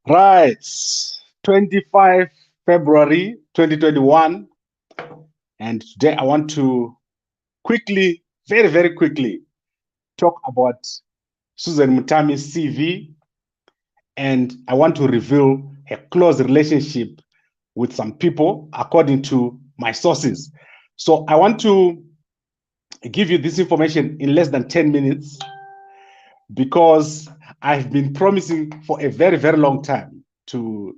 Right, 25 February 2021, and today I want to quickly, very, very quickly, talk about Susan Mutami's CV, and I want to reveal a close relationship with some people according to my sources. So I want to give you this information in less than 10 minutes because I've been promising for a very, very long time to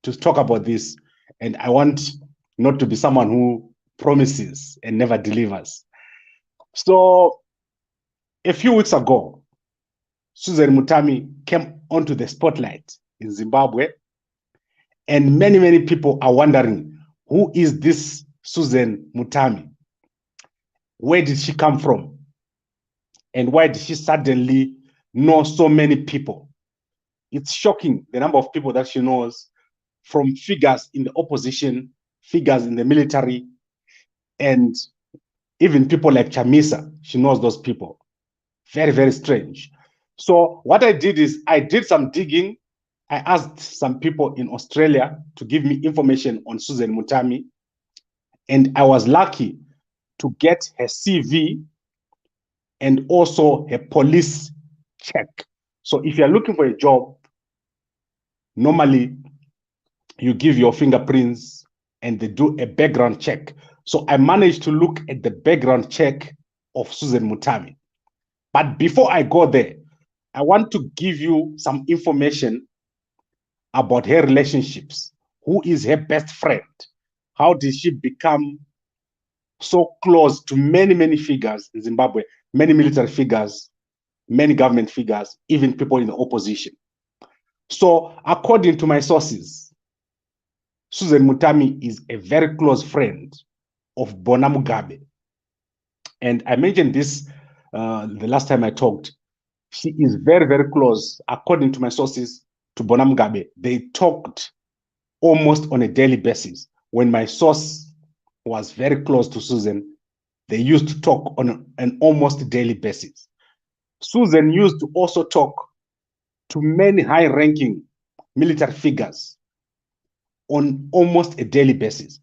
talk about this, and I want not to be someone who promises and never delivers. So a few weeks ago, Susan Mutami came onto the spotlight in Zimbabwe, and many, many people are wondering, who is this Susan Mutami? Where did she come from? And why did she suddenly know so many people? It's shocking the number of people that she knows, from figures in the opposition, figures in the military, and even people like Chamisa. She knows those people. Very, very strange. So what I did is I did some digging. I asked some people in Australia to give me information on Susan Mutami, and I was lucky to get her CV and also her police check. So if you're looking for a job, normally you give your fingerprints and they do a background check. So I managed to look at the background check of Susan Mutami. But before I go there, I want to give you some information about her relationships. Who is her best friend? How did she become so close to many, many figures in Zimbabwe, many military figures, many government figures, even people in the opposition? So according to my sources, Susan Mutami is a very close friend of Bona Mugabe. And I mentioned this the last time I talked. She is very, very close, according to my sources, to Bona Mugabe. They talked almost on a daily basis. When my source was very close to Susan, they used to talk on an almost daily basis. Susan used to also talk to many high-ranking military figures on almost a daily basis.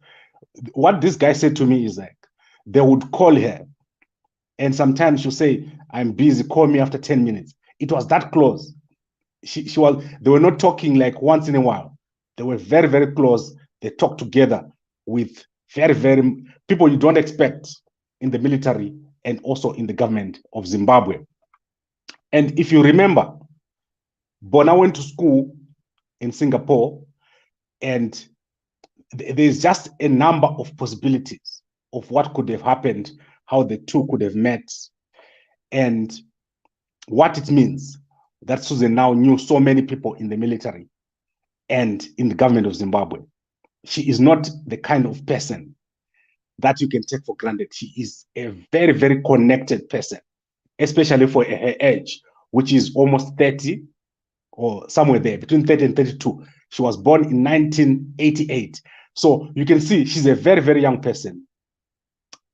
What this guy said to me is like, they would call her, and sometimes she'll say, "I'm busy, call me after 10 minutes." It was that close. They were not talking like once in a while. They were very, very close. They talked together with very, very people you don't expect in the military and also in the government of Zimbabwe. And if you remember, Bona went to school in Singapore, and there's just a number of possibilities of what could have happened, how the two could have met, and what it means that Susan now knew so many people in the military and in the government of Zimbabwe. She is not the kind of person that you can take for granted. She is a very, very connected person, especially for her age, which is almost 30 or somewhere there, between 30 and 32. She was born in 1988. So you can see she's a very, very young person.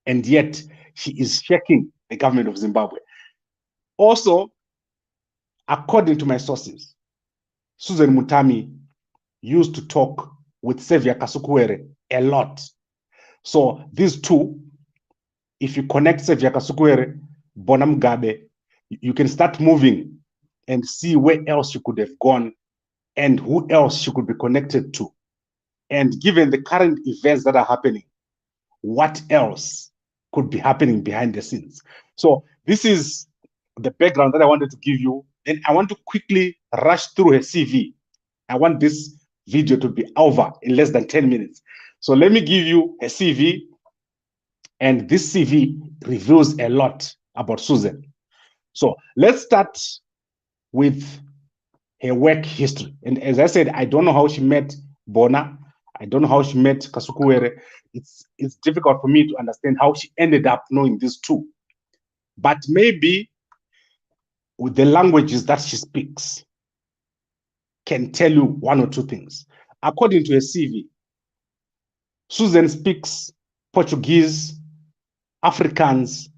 And yet she is shaking the government of Zimbabwe. Also, according to my sources, Susan Mutami used to talk with Xavier Kasukuwere a lot. So these two, if you connect Xavier Kasukuwere, Bona Mugabe, you can start moving and see where else you could have gone and who else you could be connected to. And given the current events that are happening, what else could be happening behind the scenes? So this is the background that I wanted to give you. And I want to quickly rush through her CV. I want this video to be over in less than 10 minutes. So let me give you a CV. And this CV reveals a lot about Susan. So let's start with her work history. And as I said, I don't know how she met Bona. I don't know how she met Kasukuwere. It's difficult for me to understand how she ended up knowing these two. But maybe with the languages that she speaks can tell you one or two things. According to her CV, Susan speaks Portuguese, Afrikaans,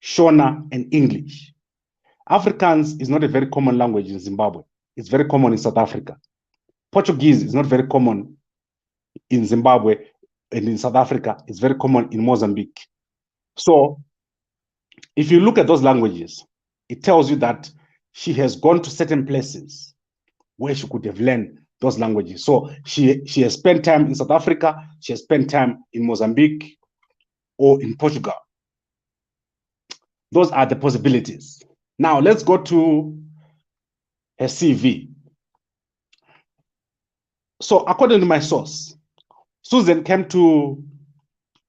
Shona, and English. Afrikaans is not a very common language in Zimbabwe. It's very common in South Africa. Portuguese is not very common in Zimbabwe, and in South Africa, it's very common in Mozambique. So if you look at those languages, it tells you that she has gone to certain places where she could have learned those languages. So she has spent time in South Africa, she has spent time in Mozambique or in Portugal. Those are the possibilities. Now let's go to her CV. So according to my source, Susan came to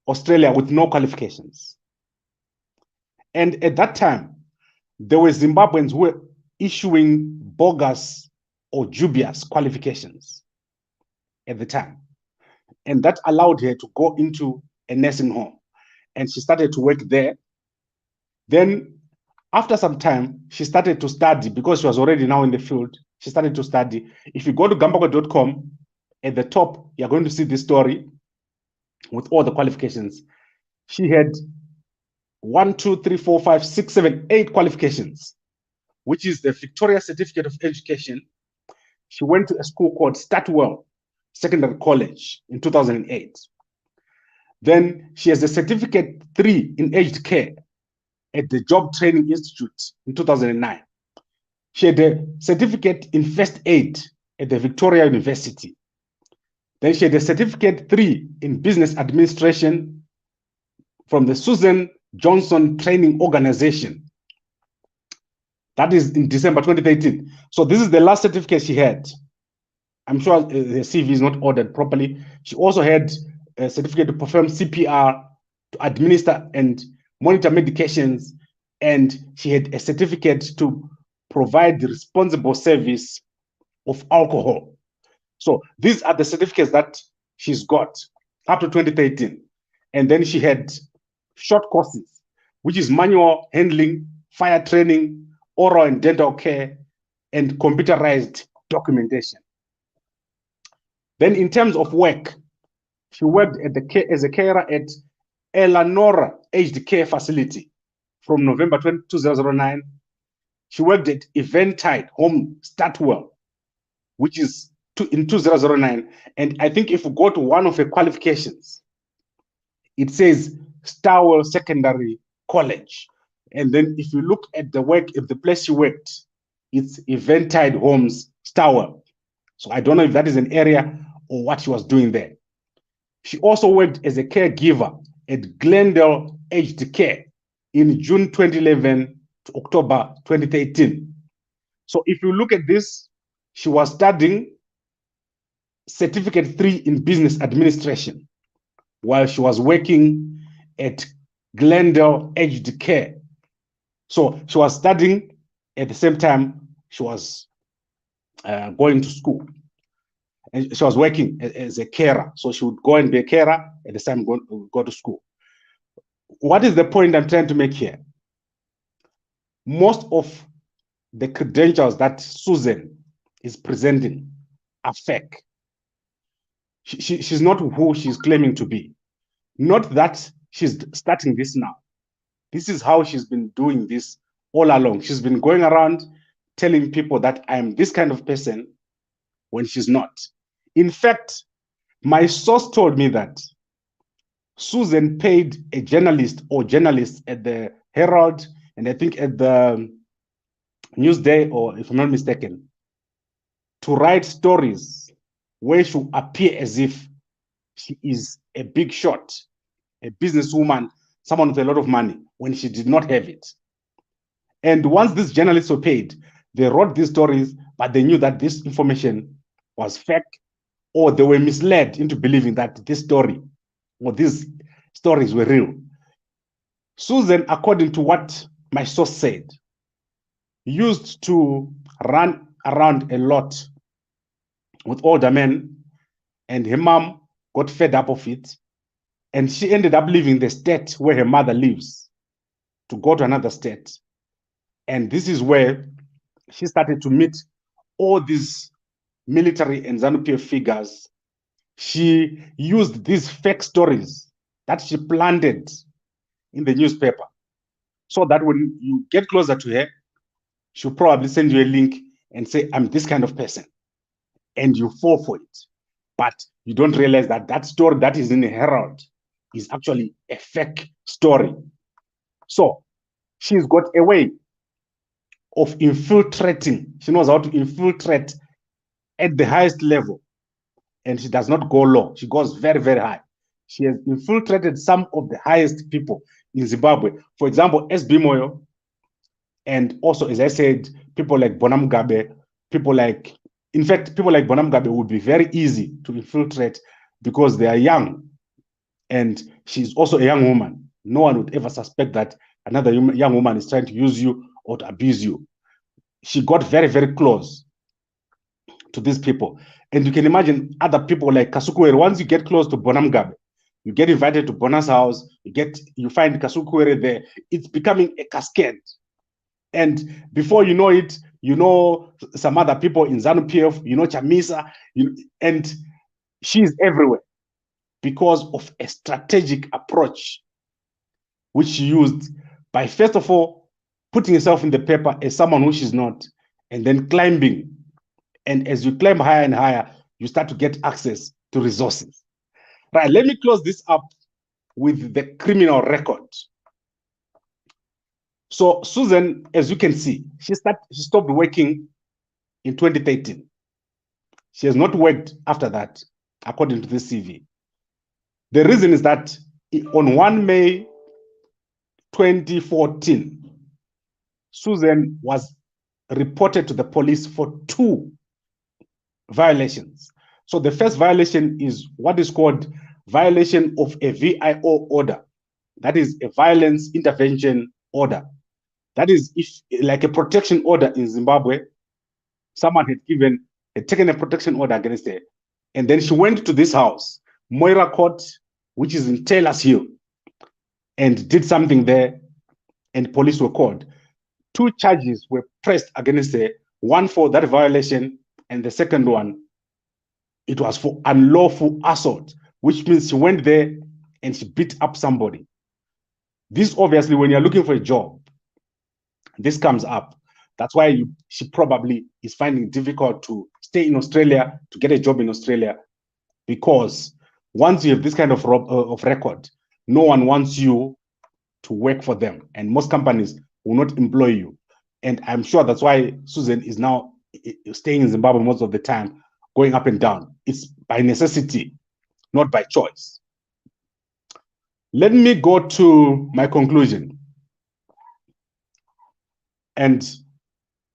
Australia with no qualifications. And at that time, there were Zimbabweans who were issuing bogus or dubious qualifications at the time. And that allowed her to go into a nursing home. And she started to work there. Then after some time, she started to study because she was already now in the field. She started to study. If you go to gambako.com, at the top, you're going to see this story with all the qualifications. She had 1, 2, 3, 4, 5, 6, 7, 8 qualifications, which is the Victoria Certificate of Education. She went to a school called Statwell Secondary College in 2008. Then she has a Certificate 3 in Aged Care at the Job Training Institute in 2009. She had a Certificate in First Aid at the Victoria University. Then she had a Certificate 3 in Business Administration from the Susan Johnson Training Organization. That is in December 2013. So this is the last certificate she had. I'm sure the CV is not ordered properly. She also had a certificate to perform CPR, to administer and monitor medications, and she had a certificate to provide the responsible service of alcohol. So these are the certificates that she's got up to 2013. And then she had short courses, which is manual handling, fire training, oral and dental care, and computerized documentation. Then in terms of work, she worked as a carer at Eleanor Aged Care Facility from November 2009. She worked at Eventide Home Statwell, which is in 2009. And I think if you go to one of her qualifications, it says Stawell Secondary College. And then if you look at the work, if the place she worked, it's Eventide Homes Stawell. So I don't know if that is an area or what she was doing there. She also worked as a caregiver at Glendale Aged Care in June 2011 to October 2013. So if you look at this, she was studying Certificate 3 in Business Administration while she was working at Glendale Aged Care. So she was studying at the same time she was going to school. And she was working as a carer. So she would go and be a carer at the same time go to school. What is the point I'm trying to make here? Most of the credentials that Susan is presenting are fake. She's not who she's claiming to be. Not that she's starting this now. This is how she's been doing this all along. She's been going around telling people that I'm this kind of person when she's not. In fact, my source told me that Susan paid a journalist or journalists at the Herald and I think at the Newsday, or if I'm not mistaken, to write stories where she appear as if she is a big shot, a businesswoman, someone with a lot of money, when she did not have it. And once these journalists were paid, they wrote these stories, but they knew that this information was fake, or they were misled into believing that this story or these stories were real. Susan, according to what my source said, used to run around a lot with older men, and her mom got fed up of it, and she ended up leaving the state where her mother lives to go to another state. And this is where she started to meet all these military and ZANU-PF figures. She used these fake stories that she planted in the newspaper so that when you get closer to her, she'll probably send you a link and say, I'm this kind of person. and you fall for it. But you don't realize that that story that is in the Herald is actually a fake story. So she's got a way of infiltrating. She knows how to infiltrate at the highest level, and she does not go low. She goes very, very high. She has infiltrated some of the highest people in Zimbabwe. For example, SB Moyo, and also, as I said, people like Bona Mugabe, people like Bona Mugabe would be very easy to infiltrate because they are young, and she's also a young woman. No one would ever suspect that another young woman is trying to use you or to abuse you. She got very, very close to these people. And you can imagine other people like Kasukuwere. Once you get close to Bona Mugabe, you get invited to Bona's house, you find Kasukuwere there. It's becoming a cascade. And before you know it, you know some other people in ZANU-PF, you know Chamisa, and she's everywhere because of a strategic approach which she used by, first of all, putting herself in the paper as someone who she's not, and then climbing. And as you climb higher and higher, you start to get access to resources. Right, let me close this up with the criminal record. So Susan, as you can see, she stopped working in 2013. She has not worked after that, according to this CV. The reason is that on 1 May 2014, Susan was reported to the police for 2 violations. So the first violation is what is called violation of a VIO order. That is a violence intervention order. That is if, like a protection order in Zimbabwe, someone had taken a protection order against her. And then she went to this house, Moira Court, which is in Taylor's Hill, and did something there, and police were called. 2 charges were pressed against her, one for that violation, and the second one, it was for unlawful assault, which means she went there and she beat up somebody. This obviously, when you're looking for a job, this comes up. That's why she probably is finding it difficult to stay in Australia, to get a job in Australia, because once you have this kind of record, no one wants you to work for them, and most companies will not employ you. And I'm sure that's why Susan is now staying in Zimbabwe most of the time, going up and down. It's by necessity, not by choice. Let me go to my conclusion. And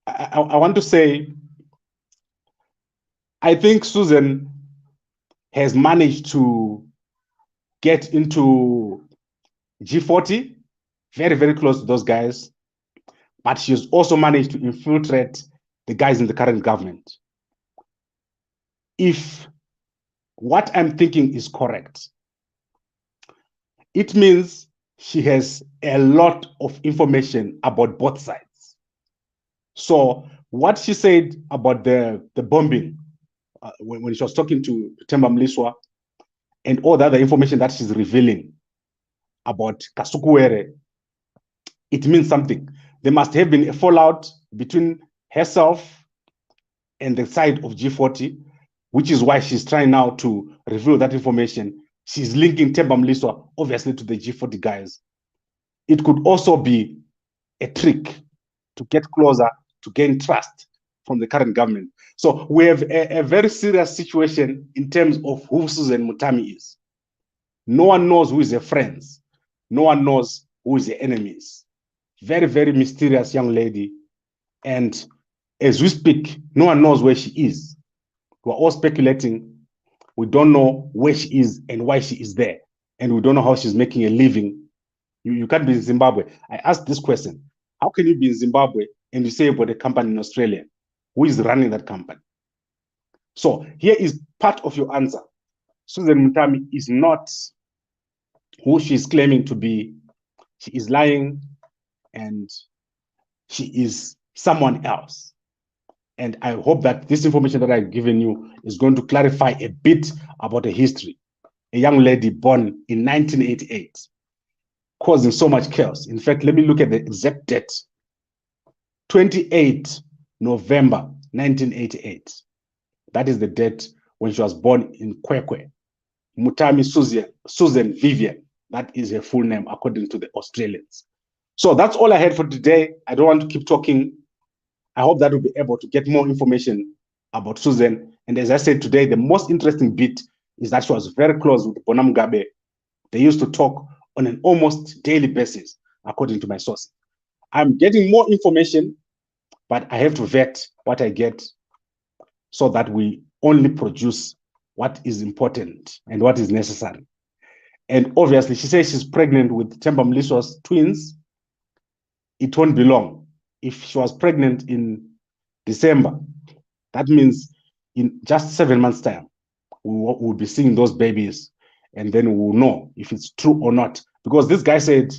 I want to say, I think Susan has managed to get into G40, very, very close to those guys, but she has also managed to infiltrate the guys in the current government. If what I'm thinking is correct, it means she has a lot of information about both sides. So what she said about the bombing, when she was talking to Themba Mliswa, and all the other information that she's revealing about Kasukuwere, it means something. There must have been a fallout between herself and the side of G40, which is why she's trying now to reveal that information. She's linking Themba Mliswa, obviously, to the G40 guys. It could also be a trick to get closer, to gain trust from the current government. So we have a very serious situation in terms of who Susan Mutami is. No one knows who is her friends. No one knows who is her enemies. Very, very mysterious young lady. And as we speak, no one knows where she is. We're all speculating. We don't know where she is and why she is there. And we don't know how she's making a living. You can't be in Zimbabwe. I asked this question. How can you be in Zimbabwe and you say about a company in Australia? Who is running that company? So here is part of your answer. Susan Mutami is not who she is claiming to be. She is lying, and she is someone else. And I hope that this information that I've given you is going to clarify a bit about her history. A young lady born in 1988, causing so much chaos. In fact, let me look at the exact date. 28 November 1988. That is the date when she was born in Kwekwe. Mutami Susan Vivian. That is her full name, according to the Australians. So that's all I had for today. I don't want to keep talking. I hope that we'll be able to get more information about Susan. And as I said today, the most interesting bit is that she was very close with Bona Mugabe. They used to talk on an almost daily basis, according to my sources. I'm getting more information, but I have to vet what I get so that we only produce what is important and what is necessary. And obviously, she says she's pregnant with Themba Mliso's twins. It won't be long. If she was pregnant in December, that means in just 7 months' time, we'll be seeing those babies, and then we'll know if it's true or not. Because this guy said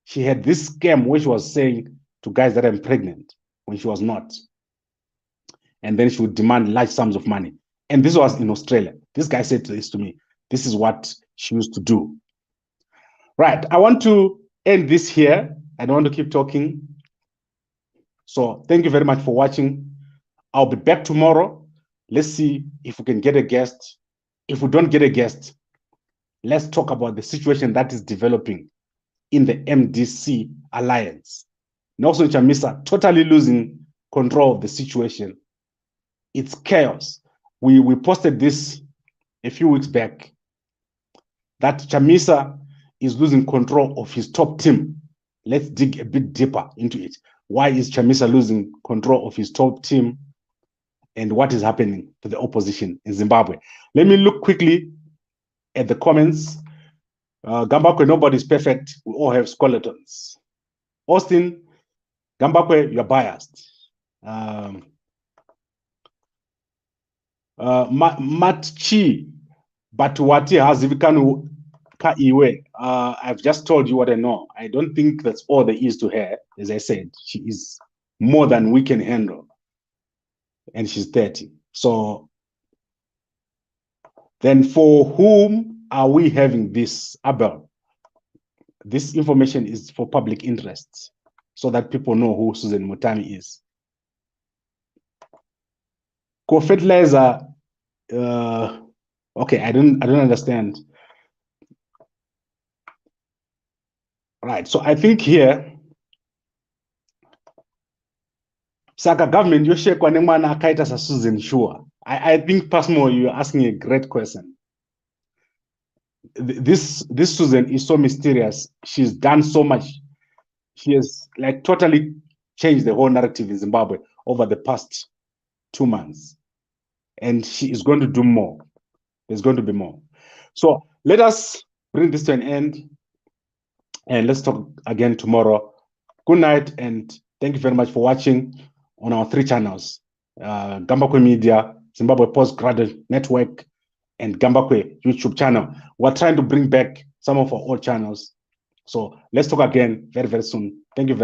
she had this scam where she was saying to guys that I'm pregnant when she was not. And then she would demand large sums of money. And this was in Australia. This guy said this to me. This is what she used to do. Right. I want to end this here. I don't want to keep talking. So thank you very much for watching. I'll be back tomorrow. Let's see if we can get a guest. If we don't get a guest, let's talk about the situation that is developing in the MDC alliance. Nelson Chamisa totally losing control of the situation. It's chaos. We posted this a few weeks back, that Chamisa is losing control of his top team. Let's dig a bit deeper into it. Why is Chamisa losing control of his top team, and what is happening to the opposition in Zimbabwe? Let me look quickly at the comments. Gambakwe, nobody's perfect. We all have skeletons. Austin, Gambakwe, you're biased. Matchi, but what has Vikanu ka iwe? I've just told you what I know. I don't think that's all there is to her. As I said, she is more than we can handle, and she's 30. So then, for whom are we having this, Abel? This information is for public interest, so that people know who Susan Mutami is. Co-fertilizer, okay, I don't understand. Right, so I think here, Saka government, you shake one man akaita sa Susan sure. I think personally you're asking a great question. This Susan is so mysterious. She's done so much. She has like totally changed the whole narrative in Zimbabwe over the past 2 months. And she is going to do more. There's going to be more. So let us bring this to an end. And let's talk again tomorrow. Good night, and thank you very much for watching on our 3 channels. Gambakwe Media, Zimbabwe Postgraduate Network, and Gambakwe YouTube channel. We're trying to bring back some of our old channels. So let's talk again very, very soon. Thank you very much.